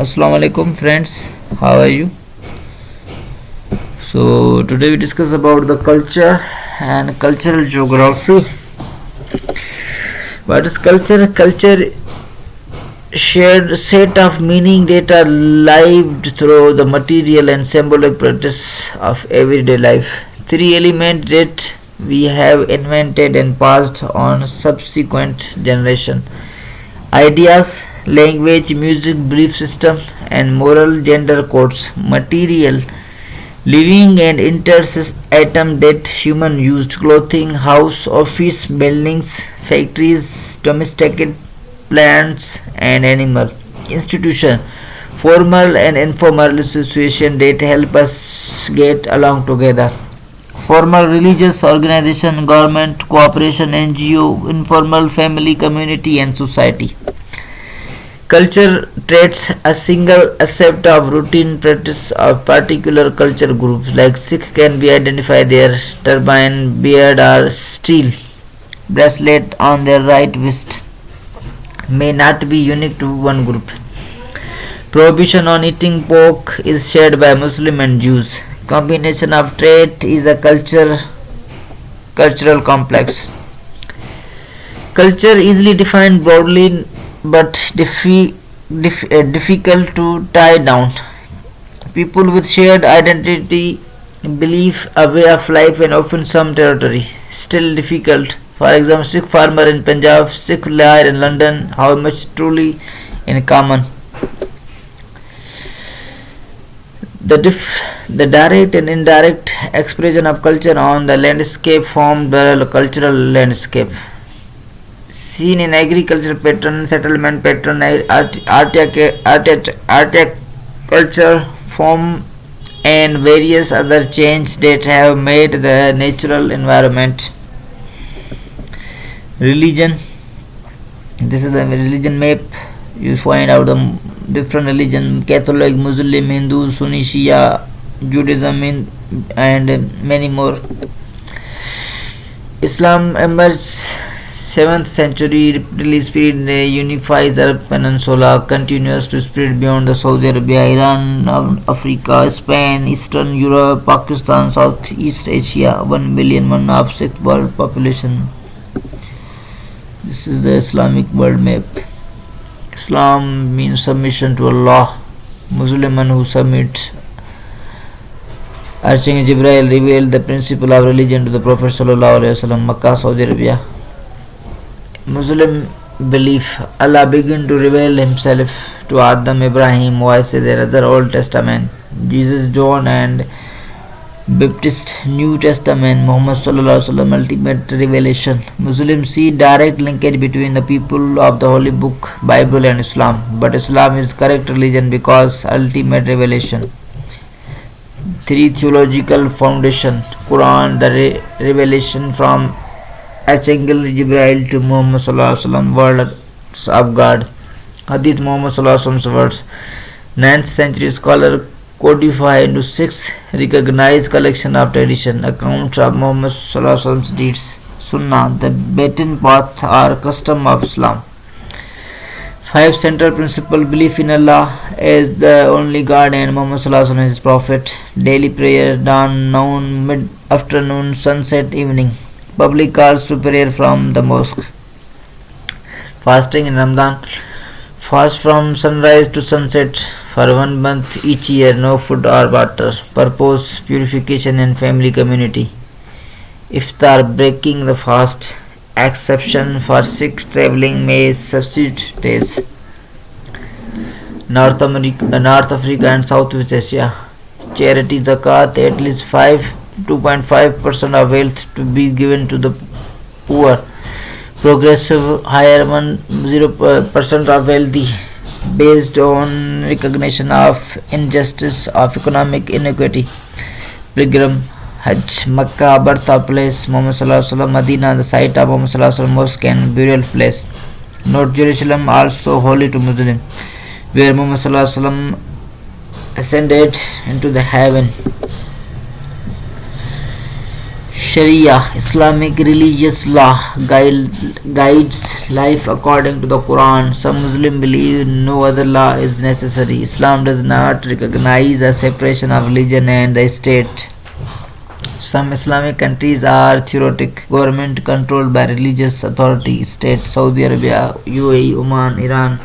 Assalamu alaikum friends, how are you? So today we discuss about the culture and cultural geography. What is culture? Culture shared set of meaning that are lived through the material and symbolic practice of everyday life. Three elements that we have invented and passed on subsequent generation. Ideas, language, music, belief system, and moral gender codes. Material, living and atom that human used, clothing, house, office, buildings, factories, domesticated plants and animal. Institution, formal and informal association that help us get along together. Formal religious organization, government, cooperation, NGO, informal family, community and society. Culture traits, a single accept of routine practice of particular culture groups like Sikh can be identified their turban, beard or steel bracelet on their right wrist may not be unique to one group. Prohibition on eating pork is shared by Muslim and Jews. Combination of trait is a cultural complex. Culture easily defined broadly but difficult to tie down. People with shared identity, belief, a way of life, and often some territory. Still difficult. For example, Sikh farmer in Punjab, Sikh lawyer in London, how much truly in common. The direct and indirect expression of culture on the landscape form the cultural landscape. Seen in agriculture pattern, settlement pattern, culture form and various other changes that have made the natural environment. Religion, this is a religion map. You find out the different religion: Catholic, Muslim, Hindu, Sunni, Shia, Judaism and many more. Islam emerged 7th century, rapidly spread unifies Arab Peninsula, continues to spread beyond the Saudi Arabia, Iran, Africa, Spain, Eastern Europe, Pakistan, Southeast Asia, 1 billion, one of 6th world population. This is the Islamic world map. Islam means submission to Allah. Muslim who submit. Archangel Jibreel revealed the principle of religion to the Prophet Sallallahu Alaihi Wasallam, Makkah, Saudi Arabia. Muslim belief, Allah began to reveal himself to Adam, Ibrahim, Moses and other Old Testament, Jesus, John and Baptist, New Testament, Muhammad Sallallahu Alaihi Wasallam, ultimate revelation. Muslims see direct linkage between the people of the Holy Book, Bible and Islam, but Islam is correct religion because ultimate revelation. 3 theological foundation: Quran, the revelation from Archangel Jibreel to Muhammad Sallallahu Alaihi Wasallam, words of God. Hadith, Muhammad Sallallahu Alaihi Wasallam's words. 9th century scholar codify into 6 recognized collection of tradition, accounts of Muhammad Sallallahu Alaihi Wasallam's deeds. Sunnah, the beaten path or custom of Islam. 5 central principle: belief in Allah as the only God and Muhammad Sallallahu Alaihi Wasallam his prophet. Daily prayer, dawn, noon, mid afternoon, sunset, evening. Public calls to prayer from the mosque. Fasting in Ramadan, fast from sunrise to sunset for 1 month each year, no food or water. Purpose, purification and family community. Iftar, breaking the fast. Exception for Sikh travelling may substitute days. North Africa and Southeast Asia. Charity zakat, at least 2.5% of wealth to be given to the poor. Progressive, higher 0% of wealthy, based on recognition of injustice of economic inequity. Pilgrim, Hajj, Makkah, birthplace Muhammad Sallallahu Alaihi Wasallam, Medina, the site of Muhammad Sallallahu Alaihi Wasallam mosque and burial place. North Jerusalem, also holy to Muslim, where Muhammad Sallallahu Alaihi Wasallam ascended into the heaven. Sharia, Islamic religious law, guides life according to the Quran. Some Muslims believe no other law is necessary. Islam does not recognize a separation of religion and the state. Some Islamic countries are theocratic, government controlled by religious authority, state, Saudi Arabia, UAE, Oman, Iran.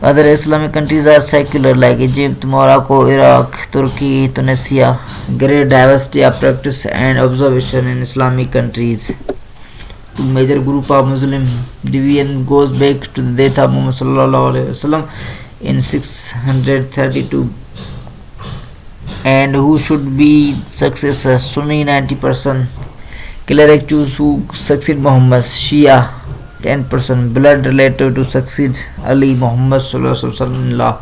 Other Islamic countries are secular like Egypt, Morocco, Iraq, Turkey, Tunisia. Great diversity of practice and observation in Islamic countries. Two major group of Muslim division goes back to the death of Muhammad sallallahu alaihi wasallam in 632. And who should be successor? Sunni 90%. Cleric choose who succeed Muhammad. Shia 10%. Blood relative to succeed Ali Muhammad sallallahu alaihi wasallam law.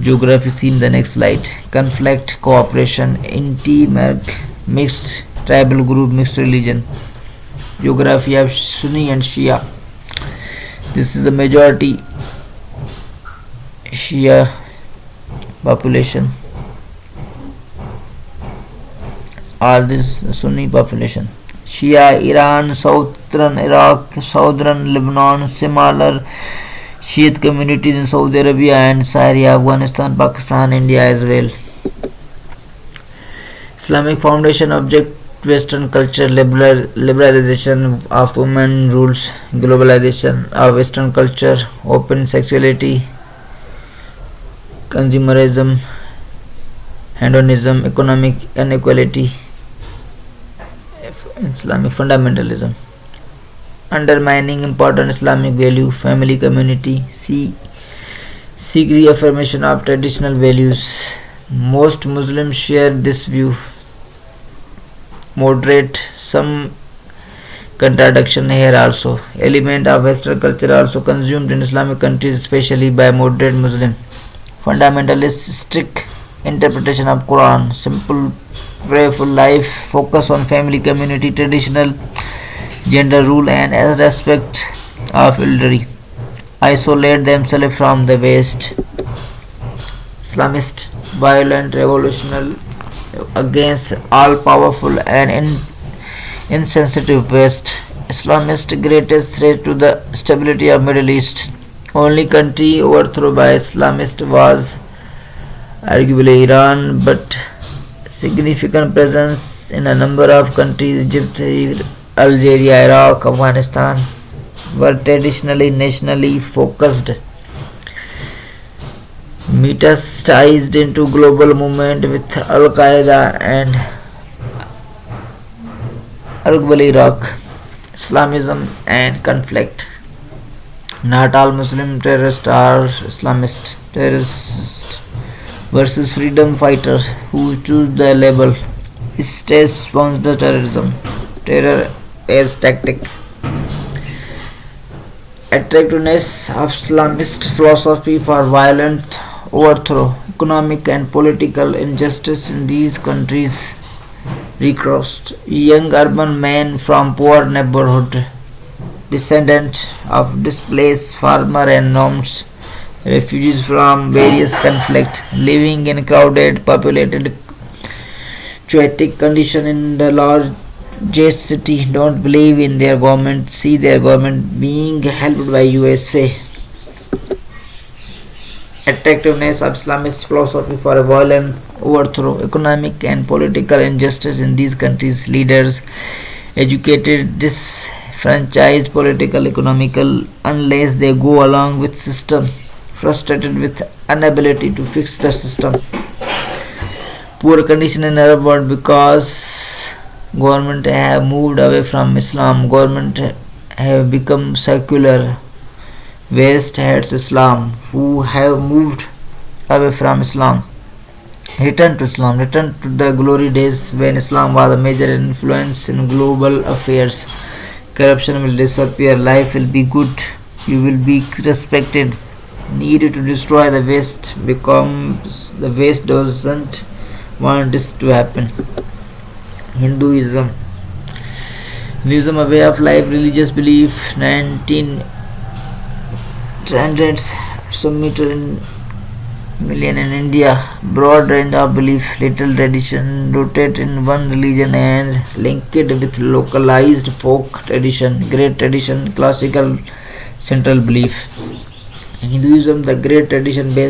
Geography seen the next slide. Conflict, cooperation, mixed tribal group, mixed religion. Geography of Sunni and Shia. This is the majority Shia population. All this Sunni population. Shia, Iran, southern Iraq, southern Lebanon, similar Shiite communities in Saudi Arabia and Syria, Afghanistan, Pakistan, India as well. Islamic foundation object Western culture, liberalization of women rules, globalization of Western culture, open sexuality, consumerism, hedonism, economic inequality, Islamic fundamentalism, undermining important Islamic value, family, community, seek reaffirmation of traditional values. Most Muslims share this view. Moderate, some contradiction here also. Element of Western culture also consumed in Islamic countries, especially by moderate Muslim. Fundamentalist, strict interpretation of Quran, simple prayerful life, focus on family, community, traditional gender rule and respect of elderly. Isolate themselves from the West. Islamist, violent, revolutionary, against all powerful and insensitive West. Islamist, greatest threat to the stability of Middle East. Only country overthrown by Islamist was arguably Iran, but significant presence in a number of countries, Egypt, Algeria, Iraq, Afghanistan, were traditionally nationally focused, metastasized into global movement with Al-Qaeda and arguably Iraq, Islamism and conflict. Not all Muslim terrorists are Islamist. Terrorists versus freedom fighter who choose the label state sponsored terrorism, terror as tactic. Attractiveness of Islamist philosophy for violent overthrow, economic and political injustice in these countries. Recrossed young urban men from poor neighborhood, descendant of displaced farmer and nomads, refugees from various conflicts, living in crowded, populated, chaotic condition in the largest city, don't believe in their government, see their government being helped by USA. Attractiveness of Islamist philosophy for a violent overthrow, economic and political injustice in these countries, leaders, educated, disenfranchised, political, economical, unless they go along with system, frustrated with inability to fix the system. Poor condition in Arab world because government have moved away from Islam, government have become secular. West hates Islam, who have moved away from Islam. Return to Islam, return to the glory days when Islam was a major influence in global affairs. Corruption will disappear, life will be good, you will be respected. Need to destroy the West because the West doesn't want this to happen. Hinduism, a way of life, religious belief, 1900s submitted in million in India. Broad range of belief, little tradition, rooted in one religion and linked with localized folk tradition. Great tradition, classical central belief. Hinduism, the great tradition based